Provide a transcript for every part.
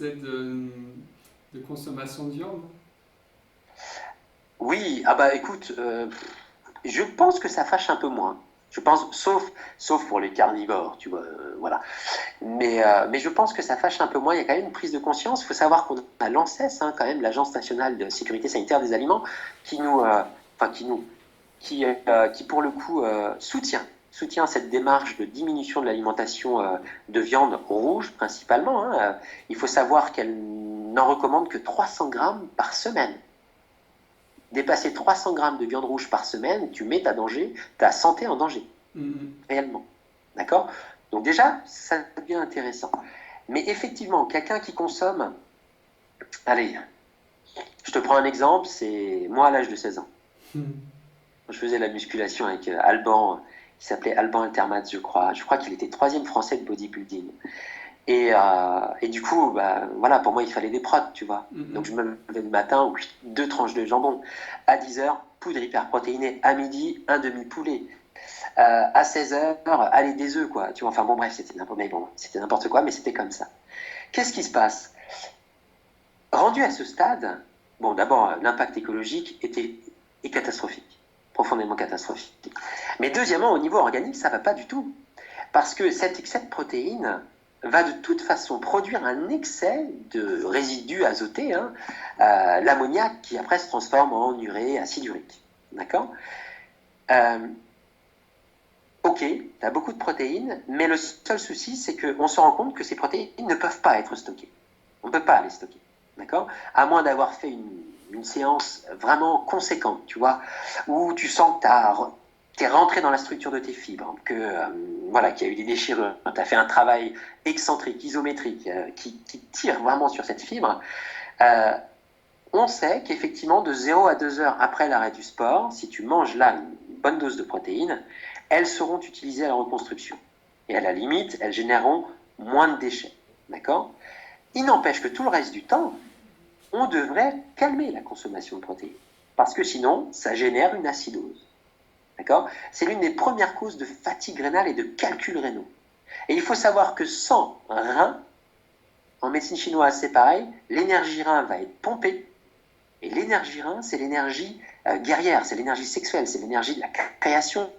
excès de consommation de viande? Oui, ah bah écoute, je pense que ça fâche un peu moins. Je pense, sauf pour les carnivores, tu vois, voilà. Mais je pense que ça fâche un peu moins. Il y a quand même une prise de conscience. Il faut savoir qu'on a l'ANSES, hein, quand même, l'Agence nationale de sécurité sanitaire des aliments, qui nous, enfin qui pour le coup soutient cette démarche de diminution de l'alimentation de viande rouge principalement. Hein. Il faut savoir qu'elle n'en recommande que 300 grammes par semaine. Dépasser 300 grammes de viande rouge par semaine, tu mets ta santé en danger, Mhm. réellement. D'accord? Donc déjà, ça devient intéressant. Mais effectivement, quelqu'un qui consomme, allez, je te prends un exemple, c'est moi à l'âge de 16 ans. Je faisais la musculation avec Alban, qui s'appelait Alban Altermat, je crois. Je crois qu'il était troisième français de bodybuilding. Et du coup, bah, voilà, pour moi, il fallait des prods, tu vois. Donc je Mhm. me levais le matin, oui, 2 tranches de jambon. À 10 heures, poudre hyperprotéinée. À midi, un demi-poulet. À 16 heures, allez, des œufs, quoi. Tu vois, enfin bon, bref, c'était n'importe quoi, mais c'était comme ça. Qu'est-ce qui se passe? Rendu à ce stade, bon, d'abord, l'impact écologique est catastrophique, profondément catastrophique. Mais deuxièmement, au niveau organique, ça ne va pas du tout. Parce que cet excès de protéines va de toute façon produire un excès de résidus azotés, hein, l'ammoniac qui après se transforme en urée, acide urique. D'accord? euh, Ok, tu as beaucoup de protéines, mais le seul souci, c'est qu'on se rend compte que ces protéines ne peuvent pas être stockées. On ne peut pas les stocker. D'accord? À moins d'avoir fait une séance vraiment conséquente, tu vois, où tu sens que tu es rentré dans la structure de tes fibres, voilà, qu'il y a eu des déchirures, tu as fait un travail excentrique, isométrique, qui tire vraiment sur cette fibre. Euh, on sait qu'effectivement, de 0 à 2 heures après l'arrêt du sport, si tu manges là une bonne dose de protéines, elles seront utilisées à la reconstruction. Et à la limite, elles généreront moins de déchets. D'accord? Il n'empêche que tout le reste du temps, on devrait calmer la consommation de protéines. Parce que sinon, ça génère une acidose. D'accord? C'est l'une des premières causes de fatigue rénale et de calculs rénaux. Et il faut savoir que sans rein, en médecine chinoise, c'est pareil, l'énergie rein va être pompée. Et l'énergie rein, c'est l'énergie guerrière, c'est l'énergie sexuelle, c'est l'énergie de la création.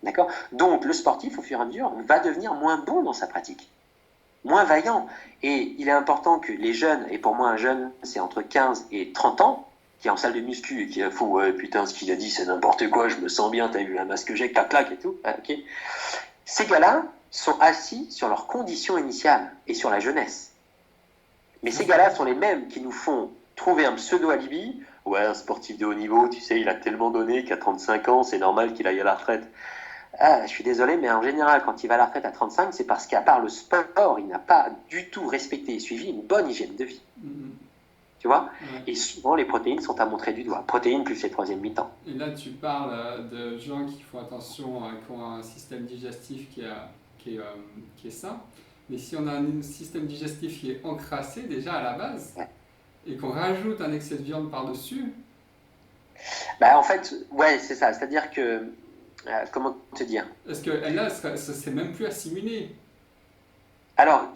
D'accord? Donc, le sportif, au fur et à mesure, va devenir moins bon dans sa pratique, moins vaillant. Et il est important que les jeunes, et pour moi un jeune, c'est entre 15 et 30 ans, qui est en salle de muscu et qui a faux, ouais, putain, ce qu'il a dit, c'est n'importe quoi, je me sens bien, t'as vu la masse que j'ai, clac, clac et tout. Ah, ok. Ces gars-là sont assis sur leurs conditions initiales et sur la jeunesse. Mais ces gars-là sont les mêmes qui nous font trouver un pseudo-alibi. Ouais, un sportif de haut niveau, tu sais, il a tellement donné qu'à 35 ans, c'est normal qu'il aille à la retraite. Ah, je suis désolé, mais en général, quand il va à la retraite à 35, c'est parce qu'à part le sport, il n'a pas du tout respecté et suivi une bonne hygiène de vie. Mhm. Tu vois? Ouais. Et souvent, les protéines sont à montrer du doigt. Protéines plus les troisième mi-temps. Et là, tu parles de gens qui font attention, qui ont un système digestif qui est, qui est sain. Mais si on a un système digestif qui est encrassé déjà à la base, Ouais. et qu'on rajoute un excès de viande par-dessus, Bah, en fait, ouais, c'est ça. C'est-à-dire que, comment te dire? est-ce que là, ça c'est même plus assimilé? Alors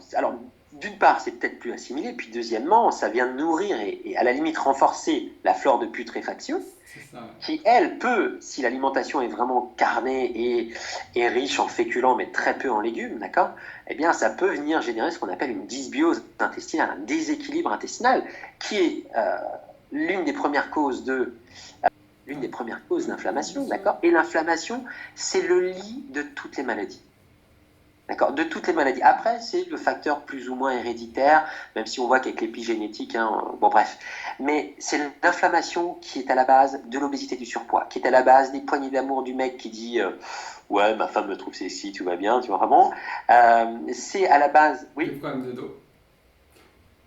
d'une part, c'est peut-être plus assimilé, puis deuxièmement, ça vient nourrir et à la limite renforcer la flore de putréfaction, C'est ça. qui, elle, peut, si l'alimentation est vraiment carnée et riche en féculents, mais très peu en légumes, d'accord? Eh bien, ça peut venir générer ce qu'on appelle une dysbiose intestinale, un déséquilibre intestinal, qui est l'une des premières causes l'une des premières causes Ouais, bien d'inflammation, sûr. d'accord? Et l'inflammation, c'est le lit de toutes les maladies. D'accord, de toutes les maladies. Après, c'est le facteur plus ou moins héréditaire, même si on voit qu'avec l'épigénétique, hein, bon bref. Mais c'est l'inflammation qui est à la base de l'obésité du surpoids, qui est à la base des poignées d'amour du mec qui dit ouais, ma femme me trouve sexy, tout va bien, tu vois vraiment. C'est à la base, Des oui, problèmes de dos.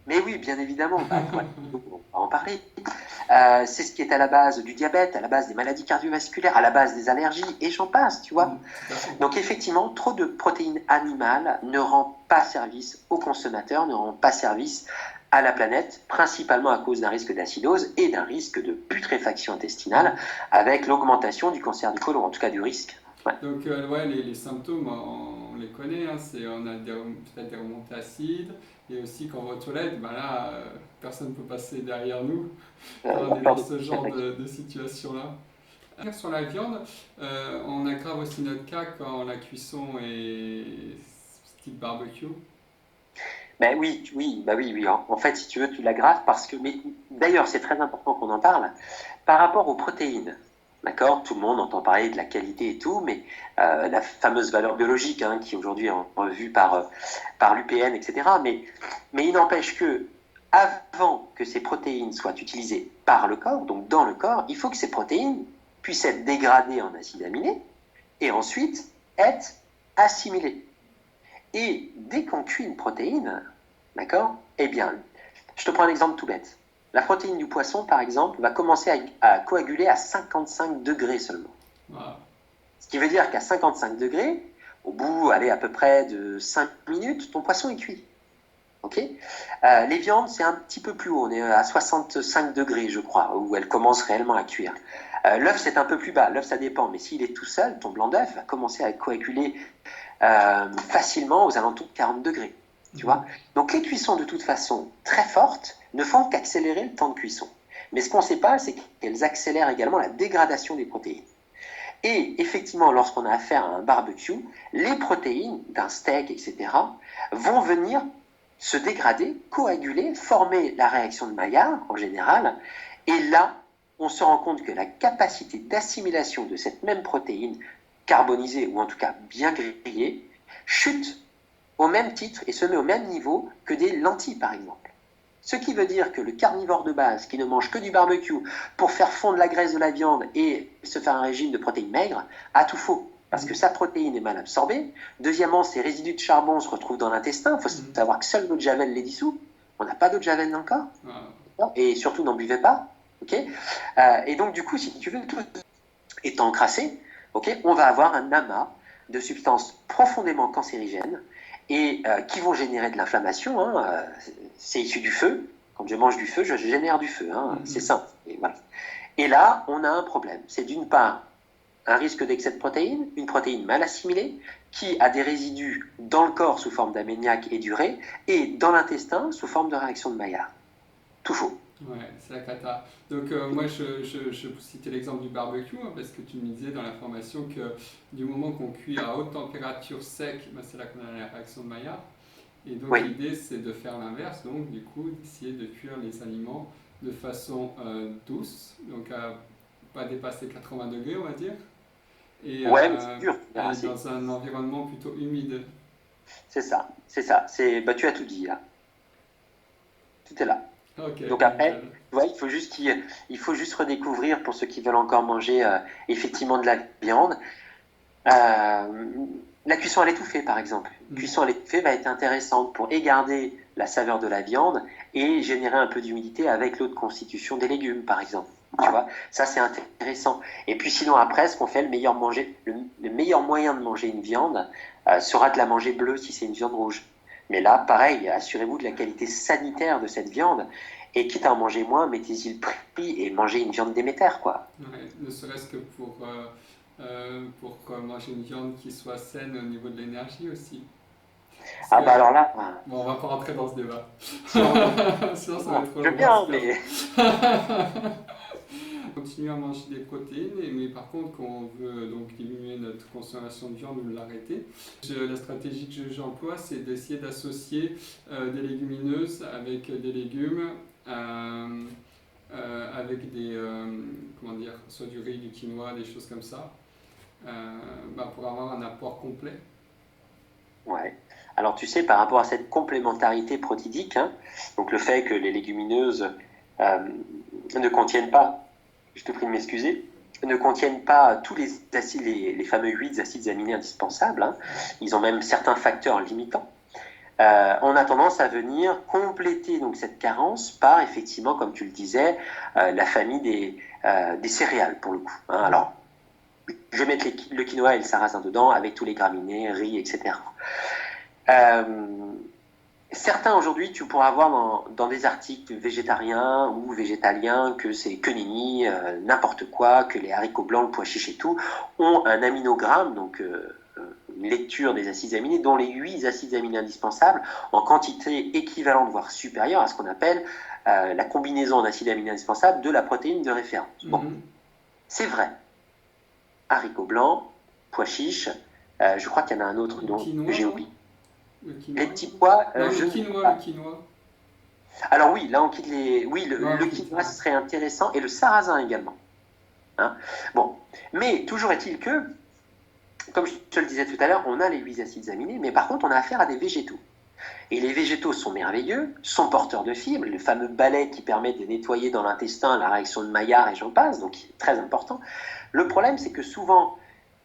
mais oui, bien évidemment, bah, toi, on va en parler. C'est ce qui est à la base du diabète, à la base des maladies cardiovasculaires, à la base des allergies, et j'en passe, tu vois. Tout à fait. Donc effectivement, trop de protéines animales ne rend pas service aux consommateurs, ne rend pas service à la planète, principalement à cause d'un risque d'acidose et d'un risque de putréfaction intestinale, avec l'augmentation du cancer du côlon, en tout cas du risque. Ouais. Donc, ouais, les symptômes, on les connaît, hein, on a peut-être des remontées acides, Et aussi quand on va aux toilettes, ben là, personne ne peut passer derrière nous quand La on est peur dans de ce genre de situation-là. Sur la viande, on aggrave aussi notre cas quand la cuisson est style barbecue. Ben oui, oui, bah oui, oui. En fait, si tu veux, tu l'aggraves parce que. Mais d'ailleurs, c'est très important qu'on en parle. Par rapport aux protéines, d'accord? Tout le monde entend parler de la qualité et tout, mais la fameuse valeur biologique, hein, qui aujourd'hui est revue par l'UPN, etc. Mais il n'empêche que avant que ces protéines soient utilisées par le corps, donc dans le corps, il faut que ces protéines puissent être dégradées en acides aminés et ensuite être assimilées. Et dès qu'on cuit une protéine, d'accord? Eh bien, je te prends un exemple tout bête. La protéine du poisson, par exemple, va commencer à coaguler à 55 degrés seulement. Voilà. Ce qui veut dire qu'à 55 degrés, au bout, allez, à peu près de 5 minutes, ton poisson est cuit. Ok? Les viandes, c'est un petit peu plus haut. On est à 65 degrés, je crois, où elles commencent réellement à cuire. L'œuf, c'est un peu plus bas. L'œuf, ça dépend. Mais s'il est tout seul, ton blanc d'œuf va commencer à coaguler facilement aux alentours de 40 degrés. Tu vois? Donc les cuissons, de toute façon, très fortes, ne font qu'accélérer le temps de cuisson. Mais ce qu'on ne sait pas, c'est qu'elles accélèrent également la dégradation des protéines. Et effectivement, lorsqu'on a affaire à un barbecue, les protéines d'un steak, etc., vont venir se dégrader, coaguler, former la réaction de Maillard en général. Et là, on se rend compte que la capacité d'assimilation de cette même protéine carbonisée, ou en tout cas bien grillée, chute au même titre et se met au même niveau que des lentilles, par exemple. Ce qui veut dire que le carnivore de base, qui ne mange que du barbecue pour faire fondre la graisse de la viande et se faire un régime de protéines maigres, a tout faux. Parce que sa protéine est mal absorbée. Deuxièmement, ses résidus de charbon se retrouvent dans l'intestin. Il faut savoir que seule l'eau de Javel les dissout. On n'a pas d'eau de Javel dans le corps. Et surtout, n'en buvez pas. Okay, et donc, du coup, si tu veux, tout étant encrassé, okay, on va avoir un amas de substances profondément cancérigènes et qui vont générer de l'inflammation. Hein, c'est issu du feu. Quand je mange du feu, je génère du feu. Hein, c'est simple. Et, voilà. Et là, on a un problème. C'est d'une part un risque d'excès de protéines, une protéine mal assimilée, qui a des résidus dans le corps sous forme d'ammoniac et d'urée, et dans l'intestin sous forme de réaction de Maillard. Tout faux. Ouais, c'est la cata. Donc moi, je citais l'exemple du barbecue, hein, parce que tu me disais dans la formation que du moment qu'on cuit à haute température sec, ben, c'est là qu'on a la réaction de Maillard. Et donc l'idée, c'est de faire l'inverse, donc du coup, d'essayer de cuire les aliments de façon douce, donc à pas dépasser 80 degrés, on va dire, et, ouais, mais c'est dur. et dans un environnement plutôt humide. C'est ça, c'est ça. Bah, tu as tout dit là. Tout est là. Okay, donc après, ouais, il faut juste redécouvrir pour ceux qui veulent encore manger effectivement de la viande. La cuisson à l'étouffée, par exemple. La cuisson à l'étouffée va être intéressante pour garder la saveur de la viande et générer un peu d'humidité avec l'eau de constitution des légumes, par exemple. Tu vois, ça c'est intéressant. Et puis sinon après, ce qu'on fait, le meilleur moyen de manger une viande sera de la manger bleue si c'est une viande rouge. Mais là, pareil, assurez-vous de la qualité sanitaire de cette viande. Et quitte à en manger moins, mettez-y le prix et mangez une viande Déméter, quoi. Ouais, ne serait-ce que pour manger une viande qui soit saine au niveau de l'énergie aussi. Bah alors là... Bon, on va pas rentrer dans ce débat. Sinon, ça va être trop long. Je veux bien, mais... Continuer à manger des protéines, mais par contre, quand on veut donc diminuer notre consommation de viande ou l'arrêter, la stratégie que j'emploie, c'est d'essayer d'associer des légumineuses avec des légumes, avec des, comment dire, soit du riz, du quinoa, des choses comme ça, pour avoir un apport complet. Ouais. Alors tu sais, par rapport à cette complémentarité protidique, hein, donc le fait que les légumineuses ne contiennent pas, je te prie de m'excuser, ne contiennent pas tous les acides, les fameux 8 acides aminés indispensables, hein. Ils ont même certains facteurs limitants. On a tendance à venir compléter donc cette carence par, effectivement, comme tu le disais, la famille des céréales, pour le coup. Hein. Alors, je vais mettre le quinoa et le sarrasin dedans, avec tous les graminées, riz, etc. Certains aujourd'hui, tu pourras voir dans des articles végétariens ou végétaliens que c'est que nini, n'importe quoi, que les haricots blancs, le pois chiche et tout, ont un aminogramme, donc une lecture des acides aminés, dont les 8 acides aminés indispensables, en quantité équivalente, voire supérieure à ce qu'on appelle la combinaison en acides aminés indispensables de la protéine de référence. Bon, c'est vrai. Haricots blancs, pois chiches, je crois qu'il y en a un autre nom que j'ai oublié. Les petits pois, non, je le ne sais quinoa, pas. le quinoa. Alors oui, là on quitte les... Oui, le quitte. quinoa serait intéressant, et le sarrasin également. Hein, bon, mais toujours est-il que, comme je te le disais tout à l'heure, on a les 8 acides aminés, mais par contre on a affaire à des végétaux. Et les végétaux sont merveilleux, sont porteurs de fibres, le fameux balai qui permet de nettoyer dans l'intestin la réaction de Maillard et j'en passe, donc très important. Le problème, c'est que souvent,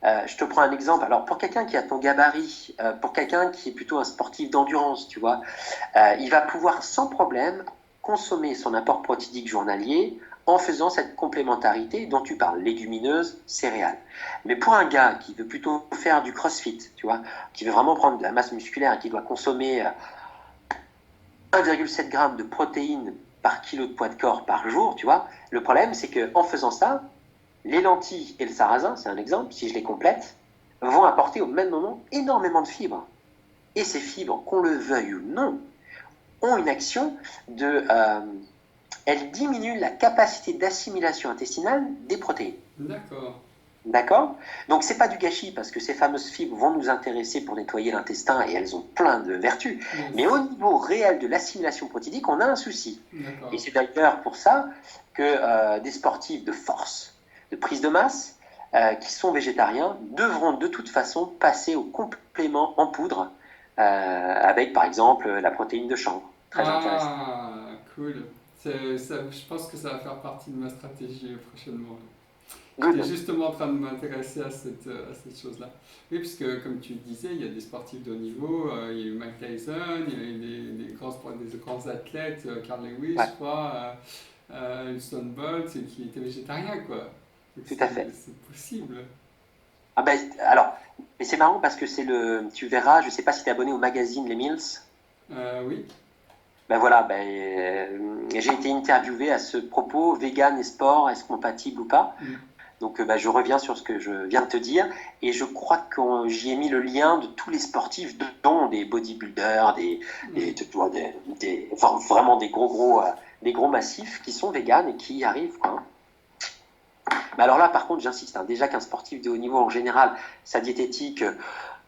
je te prends un exemple, alors pour quelqu'un qui a ton gabarit, pour quelqu'un qui est plutôt un sportif d'endurance, tu vois, il va pouvoir sans problème consommer son apport protéique journalier en faisant cette complémentarité dont tu parles, légumineuses, céréales. Mais pour un gars qui veut plutôt faire du crossfit, tu vois, qui veut vraiment prendre de la masse musculaire et qui doit consommer 1,7 g de protéines par kilo de poids de corps par jour, tu vois, le problème c'est qu'en faisant ça, les lentilles et le sarrasin, c'est un exemple, si je les complète, vont apporter au même moment énormément de fibres. Et ces fibres, qu'on le veuille ou non, ont une action de... elles diminuent la capacité d'assimilation intestinale des protéines. D'accord. D'accord? Donc c'est pas du gâchis parce que ces fameuses fibres vont nous intéresser pour nettoyer l'intestin et elles ont plein de vertus. Yes. Mais au niveau réel de l'assimilation protéique, on a un souci. D'accord. Et c'est d'ailleurs pour ça que des sportifs de force, de prise de masse, qui sont végétariens, devront de toute façon passer au complément en poudre avec par exemple la protéine de chanvre. Très intéressant. Ah, cool. Ça, je pense que ça va faire partie de ma stratégie prochainement. J'étais Good. justement en train de m'intéresser à cette chose-là. Oui, puisque comme tu le disais, il y a des sportifs de haut niveau, il y a eu Mike Tyson, il y a eu des grands athlètes, Carl Lewis, Ouais. je crois, Usain Bolt, qui étaient végétariens, quoi. Donc Tout à fait. c'est possible. Ah ben, alors, mais c'est marrant parce que tu verras, je sais pas si tu es abonné au magazine Les Mills. Oui. Ben voilà, j'ai été interviewé à ce propos, vegan et sport, est-ce compatible ou pas? Donc je reviens sur ce que je viens de te dire, et je crois que j'y ai mis le lien de tous les sportifs, dont des bodybuilders, enfin, vraiment des gros massifs qui sont véganes et qui y arrivent, quoi. Mais alors là, par contre, j'insiste, hein, déjà qu'un sportif de haut niveau, en général, sa diététique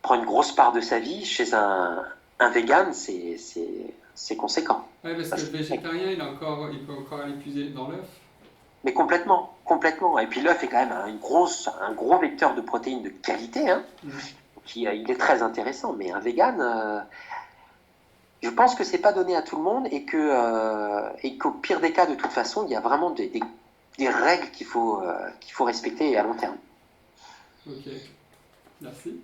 prend une grosse part de sa vie. Chez un vegan, c'est conséquent. Ouais, parce que le végétarien, il peut encore aller puiser dans l'œuf. Mais complètement, complètement. Et puis l'œuf est quand même un gros vecteur de protéines de qualité, hein. Il est très intéressant. Mais un vegan, je pense que c'est pas donné à tout le monde et qu'au pire des cas, de toute façon, il y a vraiment des règles qu'il faut respecter à long terme. Ok, merci.